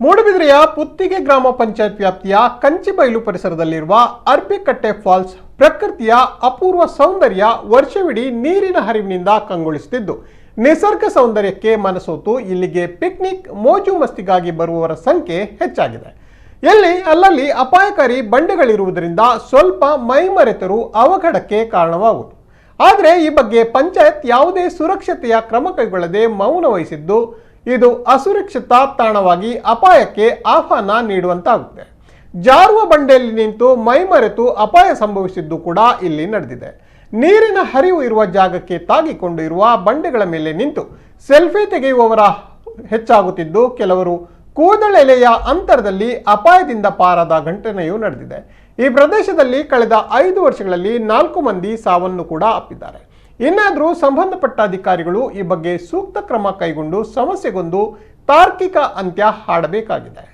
ಮೂಡುಬಿದಿರೆಯ ಪುತ್ತಿಗೆ ಗ್ರಾಮ ಪಂಚಾಯತ್ ವ್ಯಾಪ್ತಿಯ ಕಂಚಿಬೈಲು ಪರಿಸರದಲ್ಲಿರುವ ಅರ್ಬಿಕಟ್ಟೆ ಫಾಲ್ಸ್ ಪ್ರಕೃತಿಯ ಅಪೂರ್ವ ಸೌಂದರ್ಯ ವರ್ಷವಿಡೀ ನೀರಿನ ಹರಿವಿನಿಂದ ಕಂಗೊಳಿಸುತ್ತಿದ್ದು ನಿಸರ್ಗ ಸೌಂದರ್ಯಕ್ಕೆ ಮನಸೋತು ಇಲ್ಲಿಗೆ ಪಿಕ್ನಿಕ್ ಮೋಜು ಮಸ್ತಿಗಾಗಿ ಬರುವವರ ಸಂಖ್ಯೆ ಹೆಚ್ಚಾಗಿದೆ. ಅಲ್ಲಲ್ಲಿ ಅಪಾಯಕಾರಿ ಬಂಡೆಗಳಿರುವುದರಿಂದ ಸ್ವಲ್ಪ ಮೈಮರೆತರು ಅವಘಡಕ್ಕೆ ಕಾರಣವಾಗುವುದು. ಆದರೆ ಈ ಬಗ್ಗೆ ಪಂಚಾಯತ್ ಯಾವುದೇ ಸುರಕ್ಷತೆಯ ಕ್ರಮ ಕೈಗೊಳ್ಳದೆ ಮೌನ ವಹಿಸಿದ್ದು ಇದು ಅಸುರಕ್ಷಿತ ತಾಣವಾಗಿ ಅಪಾಯಕ್ಕೆ ಆಹ್ವಾನ ನೀಡುವಂತಾಗುತ್ತೆ. ಜಾರುವ ಬಂಡೆಯಲ್ಲಿ ನಿಂತು ಮೈಮರೆತು ಅಪಾಯ ಸಂಭವಿಸಿದ್ದು ಕೂಡ ಇಲ್ಲಿ ನಡೆದಿದೆ. ನೀರಿನ ಹರಿವು ಇರುವ ಜಾಗಕ್ಕೆ ತಾಗಿಕೊಂಡು ಇರುವ ಬಂಡೆಗಳ ಮೇಲೆ ನಿಂತು ಸೆಲ್ಫಿ ತೆಗೆಯುವವರ ಹೆಚ್ಚಾಗುತ್ತಿದ್ದು ಕೆಲವರು ಕೂದಲೆಲೆಯ ಅಂತರದಲ್ಲಿ ಅಪಾಯದಿಂದ ಪಾರಾದ ಘಟನೆಯೂ ನಡೆದಿದೆ. ಈ ಪ್ರದೇಶದಲ್ಲಿ ಕಳೆದ 5 ವರ್ಷಗಳಲ್ಲಿ 4 ಮಂದಿ ಸಾವನ್ನು ಕೂಡ ಅಪ್ಪಿದ್ದಾರೆ. ಇನ್ನಾದರೂ ಸಂಬಂಧಪಟ್ಟ ಅಧಿಕಾರಿಗಳು ಈ ಬಗ್ಗೆ ಸೂಕ್ತ ಕ್ರಮ ಕೈಗೊಂಡು ಸಮಸ್ಯೆಗೊಂದು ತಾರ್ಕಿಕ ಅಂತ್ಯ ಹಾಡಬೇಕಾಗಿದೆ.